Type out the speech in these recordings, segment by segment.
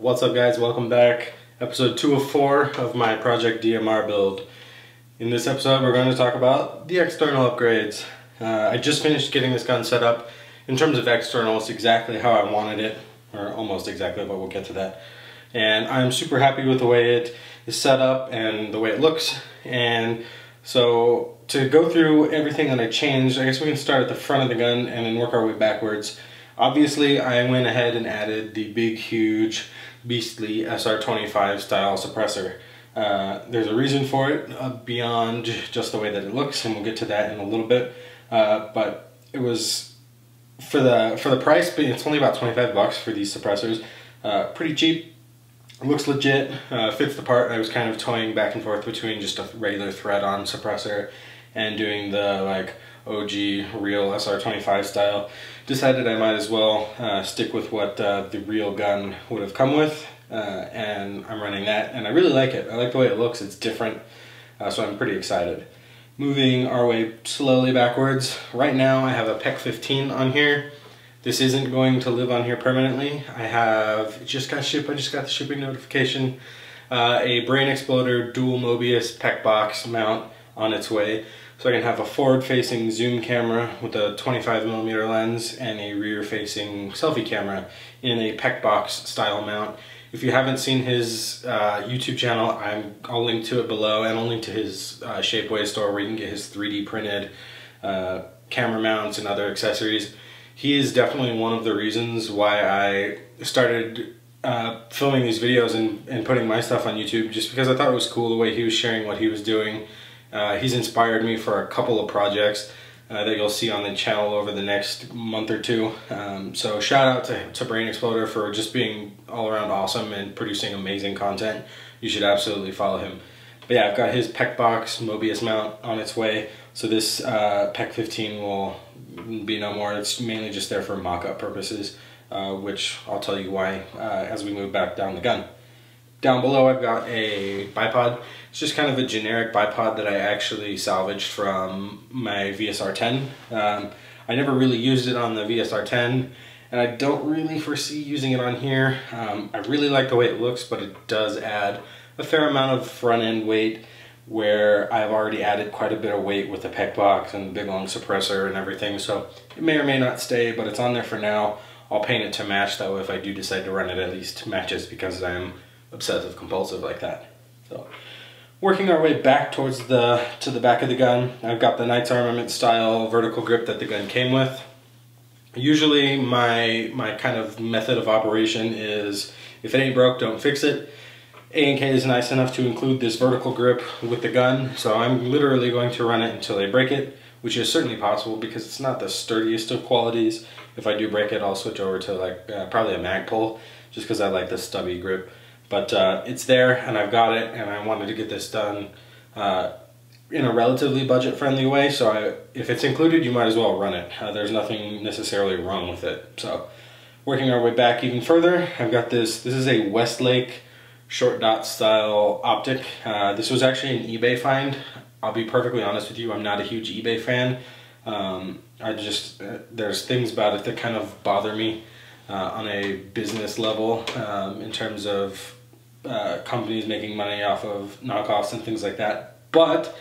What's up guys, welcome back. Episode 2 of 4 of my Project DMR build. In this episode we're going to talk about the external upgrades. I just finished getting this gun set up. In terms of externals, exactly how I wanted it, or almost exactly, but we'll get to that. And I'm super happy with the way it is set up and the way it looks. And so to go through everything that I changed, I guess we can start at the front of the gun and then work our way backwards. Obviously, I went ahead and added the big, huge, beastly SR25 style suppressor. There's a reason for it beyond just the way that it looks, and we'll get to that in a little bit. But it was for the price, but it's only about 25 bucks for these suppressors. Pretty cheap. Looks legit. Fits the part. I was kind of toying back and forth between just a regular thread-on suppressor and doing the like OG real SR25 style. Decided I might as well stick with what the real gun would have come with, and I'm running that, and I really like it. I like the way it looks. It's different, so I'm pretty excited. Moving our way slowly backwards. Right now I have a PEQ 15 on here. This isn't going to live on here permanently. It just got shipped. I just got the shipping notification. A Brain Exploder dual Mobius PEQ Box mount on its way. So I can have a forward-facing zoom camera with a 25mm lens and a rear-facing selfie camera in a PEQ Box style mount. If you haven't seen his YouTube channel, I'll link to it below, and I'll link to his Shapeways store where you can get his 3D printed camera mounts and other accessories. He is definitely one of the reasons why I started filming these videos and putting my stuff on YouTube, just because I thought it was cool the way he was sharing what he was doing. He's inspired me for a couple of projects that you'll see on the channel over the next month or two. So shout out to Brain Exploder for just being all around awesome and producing amazing content. You should absolutely follow him. But yeah, I've got his PEQ Box Mobius mount on its way. So this PEQ 15 will be no more. It's mainly just there for mock-up purposes, which I'll tell you why as we move back down the gun. Down below I've got a bipod. It's just kind of a generic bipod that I actually salvaged from my VSR10. I never really used it on the VSR10, and I don't really foresee using it on here. I really like the way it looks, but it does add a fair amount of front end weight, where I've already added quite a bit of weight with the PEQ Box and the big long suppressor and everything, so it may or may not stay, but it's on there for now. I'll paint it to match, that way if I do decide to run it, at least matches, because I'm obsessive compulsive like that. So working our way back towards to the back of the gun, I've got the Knights Armament style vertical grip that the gun came with. Usually my kind of method of operation is, if it ain't broke, don't fix it. A&K is nice enough to include this vertical grip with the gun, so I'm literally going to run it until they break it, which is certainly possible because it's not the sturdiest of qualities. If I do break it, I'll switch over to like probably a mag pull, just because I like the stubby grip. But it's there, and I've got it, and I wanted to get this done in a relatively budget-friendly way, so if it's included, you might as well run it. There's nothing necessarily wrong with it. So working our way back even further, I've got this is a Westlake short dot style optic. This was actually an eBay find. I'll be perfectly honest with you, I'm not a huge eBay fan. There's things about it that kind of bother me on a business level, in terms of companies making money off of knockoffs and things like that. But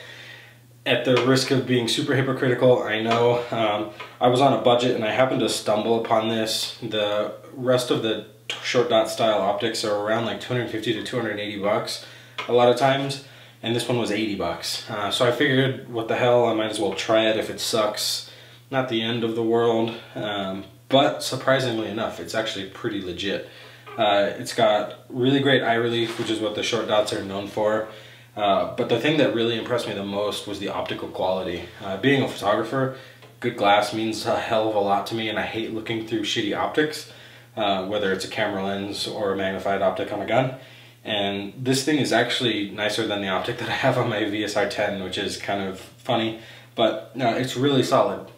at the risk of being super hypocritical, I know I was on a budget and I happened to stumble upon this. The rest of the short dot style optics are around like 250 to 280 bucks a lot of times, and this one was 80 bucks. So I figured, what the hell, I might as well try it. If it sucks, not the end of the world. But surprisingly enough, it's actually pretty legit. It's got really great eye relief, which is what the short dots are known for. But the thing that really impressed me the most was the optical quality. Being a photographer, good glass means a hell of a lot to me, and I hate looking through shitty optics, whether it's a camera lens or a magnified optic on a gun. And this thing is actually nicer than the optic that I have on my VSR10, which is kind of funny, but no, it's really solid.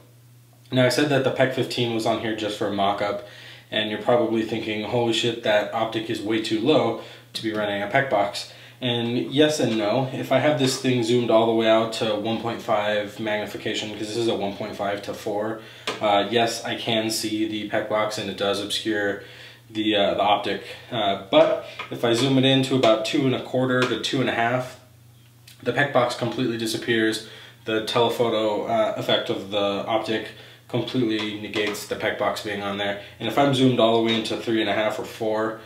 Now, I said that the PEQ 15 was on here just for a mock-up, and you're probably thinking, holy shit, that optic is way too low to be running a PEQ Box. And yes and no. If I have this thing zoomed all the way out to 1.5 magnification, because this is a 1.5 to 4, yes, I can see the PEQ Box, and it does obscure the optic. But if I zoom it in to about 2.25 to 2.5, the PEQ box completely disappears. The telephoto effect of the optic completely negates the PEQ box being on there. And if I'm zoomed all the way into 3.5 or 4,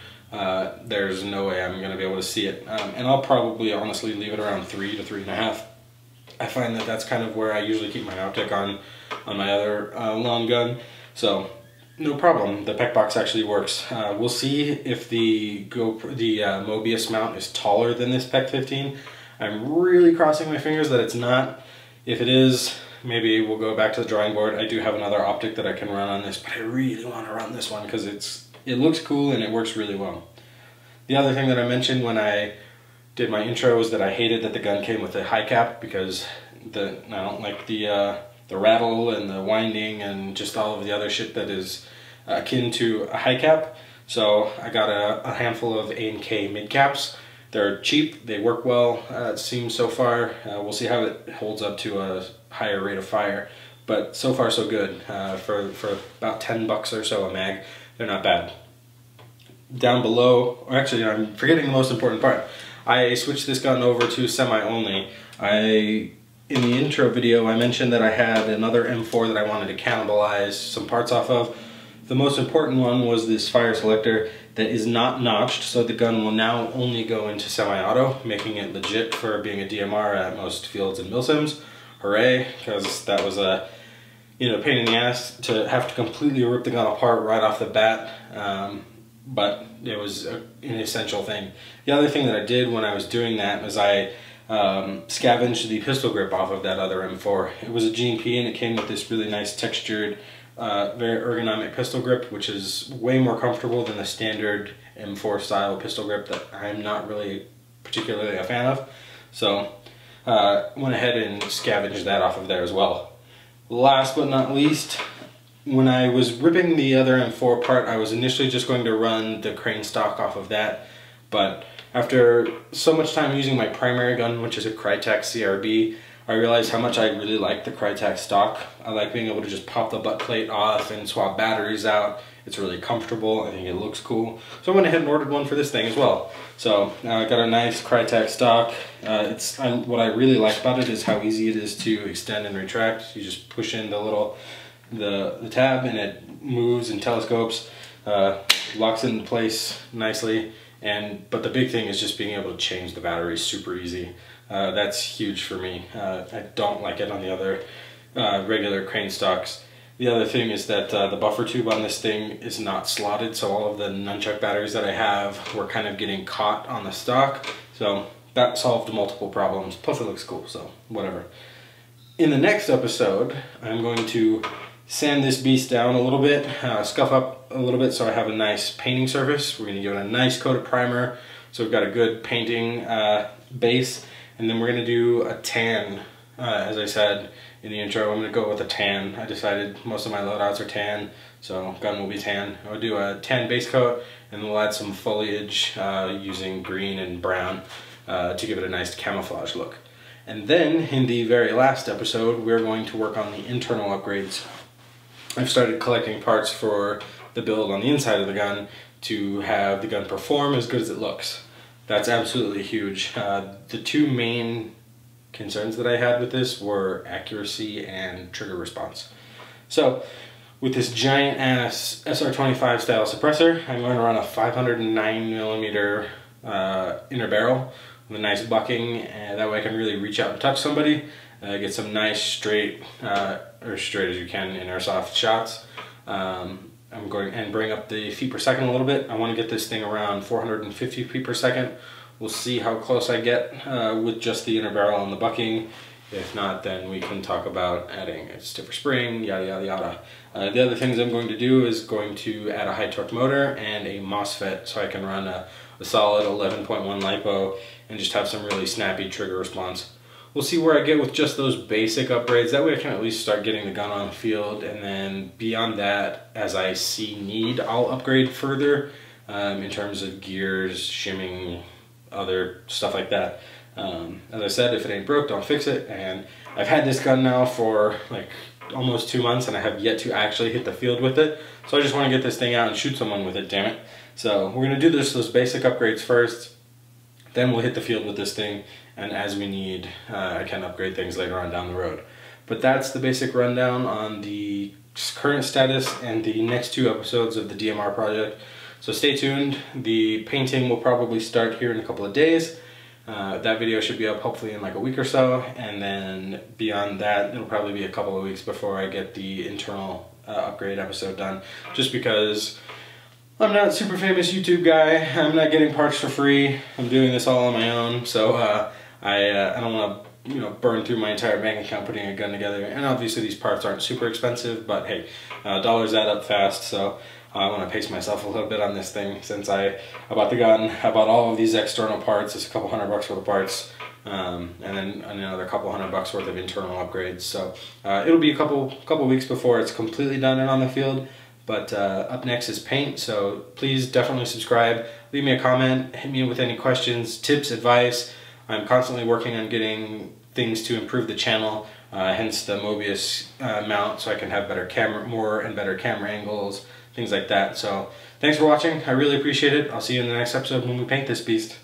there's no way I'm going to be able to see it. And I'll probably honestly leave it around 3 to 3.5. I find that that's kind of where I usually keep my optic on my other long gun. So no problem, the PEQ box actually works. We'll see if the Mobius mount is taller than this PEQ 15. I'm really crossing my fingers that it's not. If it is, maybe we'll go back to the drawing board. I do have another optic that I can run on this, but I really want to run this one because it looks cool and it works really well. The other thing that I mentioned when I did my intro was that I hated that the gun came with a high cap because I don't like the rattle and the winding and just all of the other shit that is akin to a high cap. So I got a handful of A&K mid caps. They're cheap, they work well, it seems so far. We'll see how it holds up to a higher rate of fire, but so far so good. For about 10 bucks or so a mag, they're not bad. Down below, or actually I'm forgetting the most important part. I switched this gun over to semi-only. In the intro video, I mentioned that I had another M4 that I wanted to cannibalize some parts off of. The most important one was this fire selector that is not notched, so the gun will now only go into semi-auto, making it legit for being a DMR at most fields and milsims. Hooray, because that was a pain in the ass to have to completely rip the gun apart right off the bat. But it was an essential thing. The other thing that I did when I was doing that was I scavenged the pistol grip off of that other M4. It was a G&P and it came with this really nice textured, very ergonomic pistol grip, which is way more comfortable than the standard M4 style pistol grip that I'm not really particularly a fan of. So went ahead and scavenged that off of there as well. Last but not least, when I was ripping the other M4 apart, I was initially just going to run the crane stock off of that, but after so much time using my primary gun, which is a Crytek CRB, I realized how much I really like the Crytek stock. I like being able to just pop the butt plate off and swap batteries out. It's really comfortable, I think it looks cool. So I went ahead and ordered one for this thing as well. So I got a nice Crytek stock. What I really like about it is how easy it is to extend and retract. You just push in the tab and it moves and telescopes, locks into place nicely. But the big thing is just being able to change the batteries super easy. That's huge for me. I don't like it on the other regular crane stocks. The other thing is that the buffer tube on this thing is not slotted, so all of the nunchuck batteries that I have were kind of getting caught on the stock. So that solved multiple problems. Plus it looks cool, so whatever. In the next episode, I'm going to sand this beast down a little bit, scuff up a little bit so I have a nice painting surface. We're going to give it a nice coat of primer so we've got a good painting base, and then we're going to do a tan. As I said in the intro, I'm going to go with a tan. I decided most of my loadouts are tan, so gun will be tan. I'll do a tan base coat, and we'll add some foliage using green and brown to give it a nice camouflage look. And then in the very last episode, we're going to work on the internal upgrades. I've started collecting parts for the build on the inside of the gun to have the gun perform as good as it looks. That's absolutely huge. The two main concerns that I had with this were accuracy and trigger response. So with this giant ass SR25 style suppressor, I'm going to run a 509mm inner barrel with a nice bucking, and that way I can really reach out and touch somebody, get some nice straight, or straight as you can in airsoft shots. I'm going and bring up the feet per second a little bit. I want to get this thing around 450 feet per second. We'll see how close I get with just the inner barrel and the bucking. If not, then we can talk about adding a stiffer spring, yada yada yada. The other things I'm going to do is going to add a high torque motor and a MOSFET so I can run a solid 11.1 LiPo and just have some really snappy trigger response. We'll see where I get with just those basic upgrades. That way I can at least start getting the gun on the field, and then beyond that, as I see need, I'll upgrade further in terms of gears, shimming, other stuff like that. As I said, if it ain't broke, don't fix it. And I've had this gun now for like almost 2 months and I have yet to actually hit the field with it. So I just want to get this thing out and shoot someone with it, damn it. So we're going to do those basic upgrades first, then we'll hit the field with this thing, and as we need, I can upgrade things later on down the road. But that's the basic rundown on the current status and the next 2 episodes of the DMR project. So stay tuned. The painting will probably start here in a couple of days. That video should be up hopefully in like a week or so, and then beyond that it'll probably be a couple of weeks before I get the internal upgrade episode done, just because I'm not a super famous YouTube guy. I'm not getting parts for free. I'm doing this all on my own, so I don't want to burn through my entire bank account putting a gun together. And obviously these parts aren't super expensive, but hey, dollars add up fast, so I want to pace myself a little bit on this thing. Since I bought the gun, I bought all of these external parts. It's a couple $100 worth of parts, and then another couple $100 worth of internal upgrades. So it'll be a couple weeks before it's completely done and on the field. But up next is paint, so please definitely subscribe. Leave me a comment, hit me with any questions, tips, advice. I'm constantly working on getting things to improve the channel, hence the Mobius mount, so I can have more and better camera angles, things like that. So thanks for watching. I really appreciate it. I'll see you in the next episode when we paint this beast.